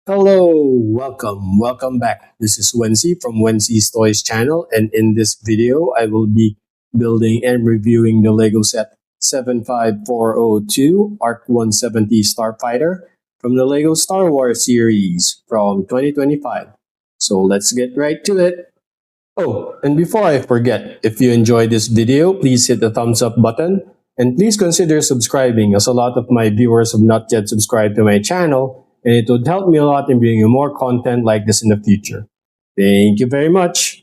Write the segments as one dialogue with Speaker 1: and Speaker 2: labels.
Speaker 1: Hello, welcome back. This is Wensi from Wensi's Toys channel, and in this video, I will be building and reviewing the Lego set 75402 ARC-170 Starfighter from the Lego Star Wars series from 2025. So let's get right to it. Oh, and before I forget, if you enjoyed this video, please hit the thumbs up button and please consider subscribing as a lot of my viewers have not yet subscribed to my channel and it would help me a lot in bringing you more content like this in the future. Thank you very much.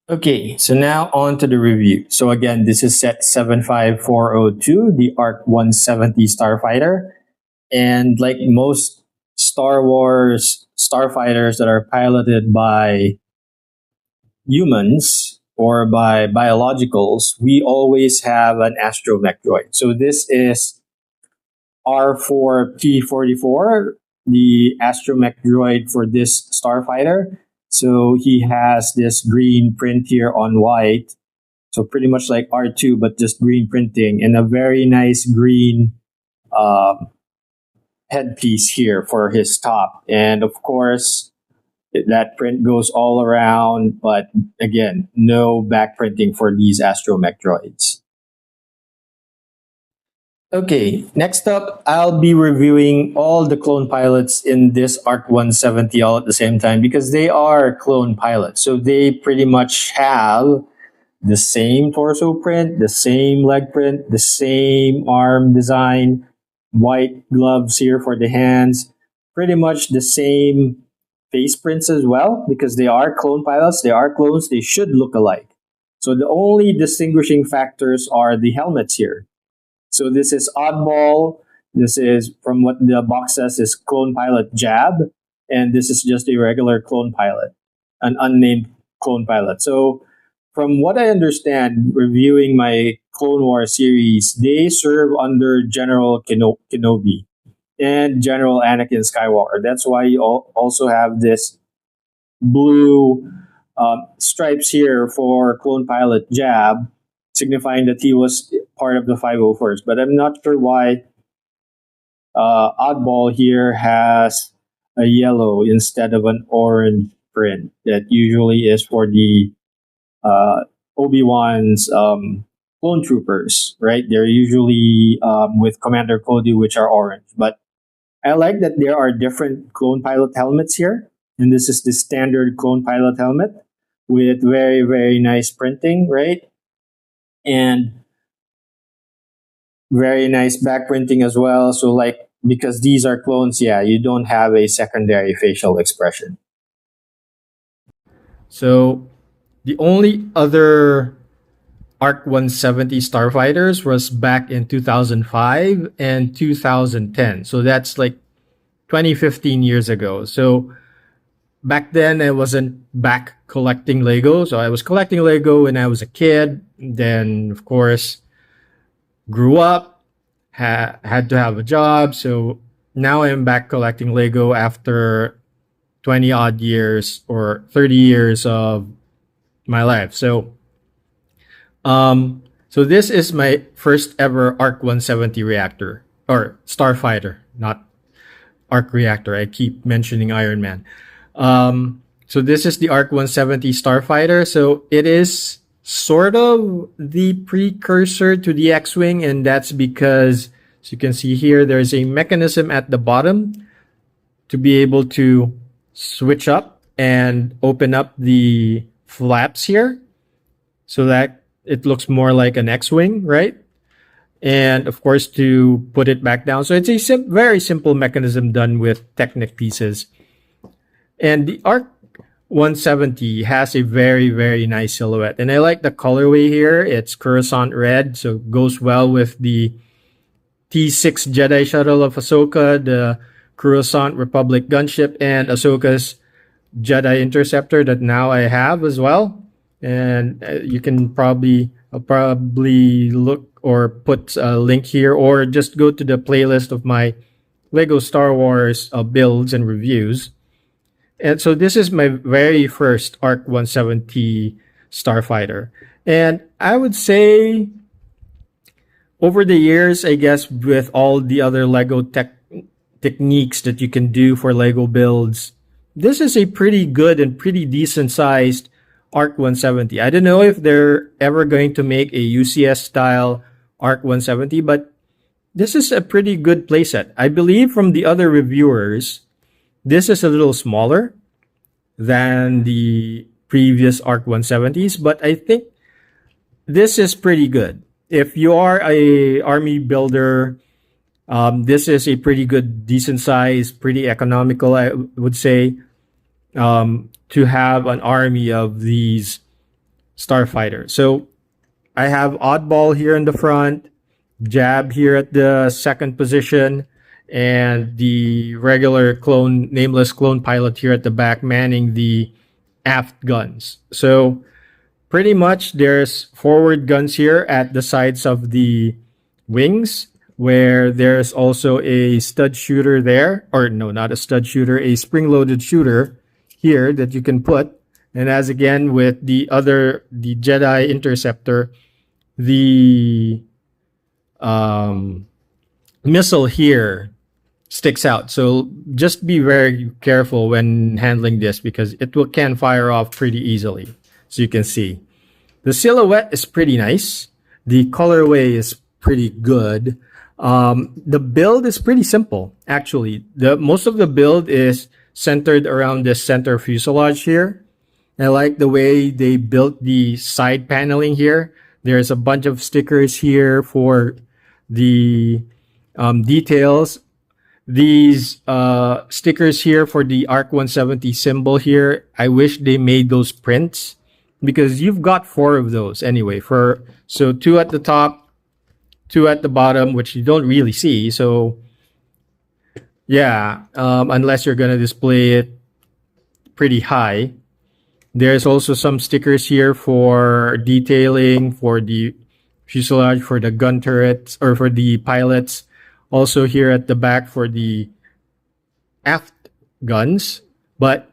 Speaker 1: Okay, so now on to the review. So again, this is set 75402, the ARC-170 Starfighter. And like most Star Wars starfighters that are piloted by humans or by biologicals, we always have an astromech droid. So this is R4P44, the astromech droid for this starfighter. So he has this green print here on white. So pretty much like R2, but just green printing and a very nice green headpiece here for his top. And of course, that print goes all around, but again, no back printing for these astromech droids. Okay, next up, I'll be reviewing all the clone pilots in this ARC-170 all at the same time because they are clone pilots. So they pretty much have the same torso print, the same leg print, the same arm design, white gloves here for the hands, pretty much the same face prints as well because they are clone pilots, they are clones, they should look alike. So the only distinguishing factors are the helmets here. So this is Oddball. This is, from what the box says, is Clone Pilot Jab. And this is just a regular clone pilot, an unnamed clone pilot. So from what I understand, reviewing my Clone Wars series, they serve under General Kenobi and General Anakin Skywalker. That's why you also have this blue stripes here for Clone Pilot Jab, signifying that he was part of the 501st. But I'm not sure why Oddball here has a yellow instead of an orange print that usually is for the Obi-Wan's clone troopers, right? They're usually with Commander Cody, which are orange. But I like that there are different clone pilot helmets here. And this is the standard clone pilot helmet with very, very nice printing, right? And very nice back printing as well. So like, because these are clones, yeah, you don't have a secondary facial expression. So the only other ARC-170 starfighters was back in 2005 and 2010. So that's like 15 years ago. So back then I wasn't back collecting Lego. So I was collecting Lego when I was a kid. Then of course grew up, had to have a job. So now I'm back collecting Lego after 20 odd years or 30 years of my life. So this is my first ever ARC-170 reactor or starfighter, not ARC reactor. I keep mentioning Iron Man. So this is the ARC-170 starfighter. So it is sort of the precursor to the X-Wing, and that's because, as you can see here, there's a mechanism at the bottom to be able to switch up and open up the flaps here so that it looks more like an X-Wing, right? And of course, to put it back down. So it's a very simple mechanism done with Technic pieces. And the ARC-170 has a very, very nice silhouette. And I like the colorway here. It's Coruscant red, so it goes well with the T6 Jedi shuttle of Ahsoka, the Coruscant Republic gunship, and Ahsoka's Jedi Interceptor that now I have as well. And you can probably look or put a link here, or just go to the playlist of my Lego Star Wars builds and reviews. And so this is my very first ARC-170 starfighter. And I would say
Speaker 2: over the years, I guess, with all the other Lego techniques that you can do for Lego builds, this is a pretty good and pretty decent sized ARC-170. I don't know if they're ever going to make a UCS style ARC-170, but this is a pretty good playset. I believe from the other reviewers, this is a little smaller than the previous ARC-170s, but I think this is pretty good. If you are a army builder, this is a pretty good, decent size, pretty economical, I would say, to have an army of these Starfighters. So I have Oddball here in the front, Jab here at the second position, and the regular clone, nameless clone pilot here at the back manning the aft guns. So pretty much there's forward guns here at the sides of the wings, where there's also a stud shooter there, or no, not a stud shooter, a spring-loaded shooter here that you can put. And as again with the Jedi Interceptor, the missile here sticks out. So just be very careful when handling this because can fire off pretty easily. So you can see the silhouette is pretty nice. The colorway is pretty good. The build is pretty simple, actually. Most of the build is centered around this center fuselage here. I like the way they built the side paneling here. There's a bunch of stickers here for the details. These stickers here for the ARC-170 symbol here, I wish they made those prints because you've got 4 of those anyway. So 2 at the top, 2 at the bottom, which you don't really see. So yeah, unless you're gonna display it pretty high. There's also some stickers here for detailing, for the fuselage, for the gun turrets, or for the pilots. Also here at the back for the aft guns. But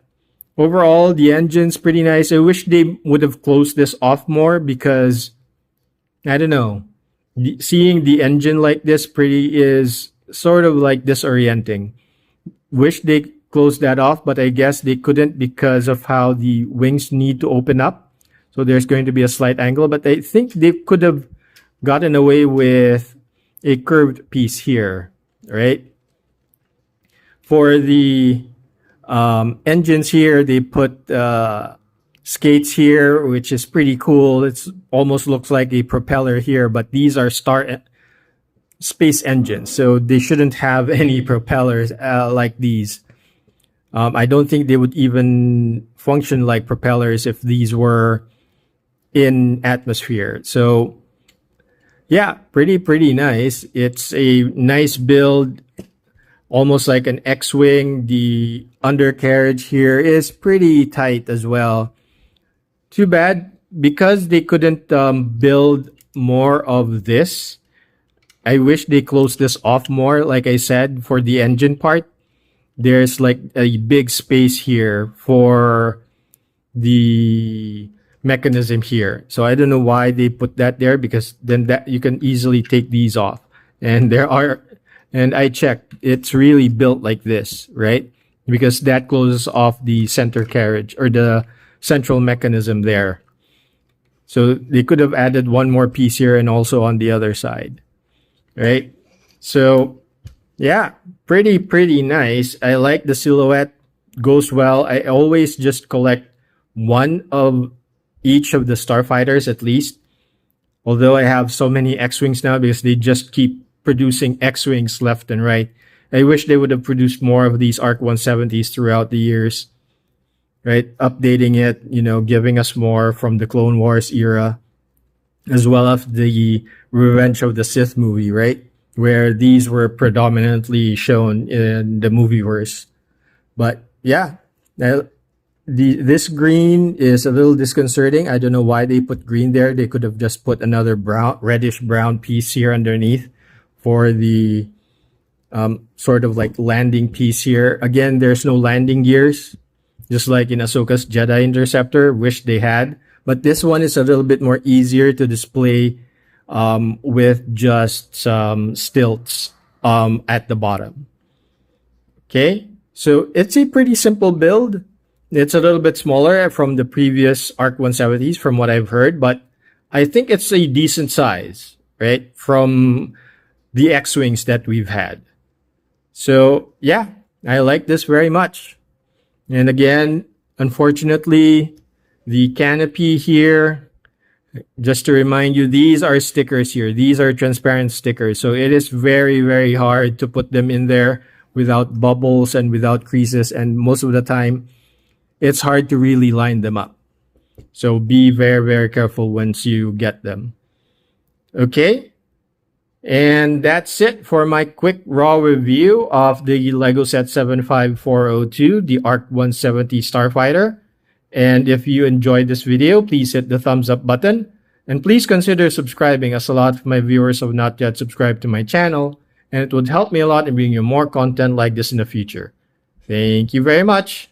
Speaker 2: overall, the engine's pretty nice. I wish they would have closed this off more because, I don't know, seeing the engine like this is sort of like disorienting. Wish they closed that off, but I guess they couldn't because of how the wings need to open up. So there's going to be a slight angle, but I think they could have gotten away with a curved piece here, right? For the engines here, they put skates here, which is pretty cool. It almost looks like a propeller here, but these are space engines, so they shouldn't have any propellers like these. I don't think they would even function like propellers if these were in atmosphere. So yeah, pretty nice. It's a nice build, almost like an X-Wing. The undercarriage here is pretty tight as well. Too bad, because they couldn't build more of this. I wish they closed this off more. Like I said, for the engine part, there's like a big space here for the mechanism here. So I don't know why they put that there, because then that you can easily take these off. And I checked, it's really built like this, right? Because that closes off the center carriage or the central mechanism there. So they could have added one more piece here and also on the other side, right? So yeah, pretty nice. I like the silhouette, goes well. I always just collect one of each of the Starfighters at least. Although I have so many X-Wings now because they just keep producing X-Wings left and right. I wish they would have produced more of these ARC-170s throughout the years, right? Updating it, giving us more from the Clone Wars era, as well as the Revenge of the Sith movie, right? Where these were predominantly shown in the movieverse. But yeah, this green is a little disconcerting. I don't know why they put green there. They could have just put another reddish brown piece here underneath for the sort of like landing piece here. Again, there's no landing gears, just like in Ahsoka's Jedi Interceptor. Wish they had. But this one is a little bit more easier to display with just some stilts at the bottom. Okay, so it's a pretty simple build. It's a little bit smaller from the previous ARC-170s from what I've heard, but I think it's a decent size, right? From the X-Wings that we've had. So yeah, I like this very much. And again, unfortunately, the canopy here, just to remind you, these are stickers here. These are transparent stickers. So it is very, very hard to put them in there without bubbles and without creases. And most of the time, it's hard to really line them up. So be very, very careful once you get them. Okay. And that's it for my quick raw review of the LEGO Set 75402, the ARC-170 Starfighter. And if you enjoyed this video, please hit the thumbs up button. And please consider subscribing, as a lot of my viewers have not yet subscribed to my channel. And it would help me a lot in bringing you more content like this in the future. Thank you very much.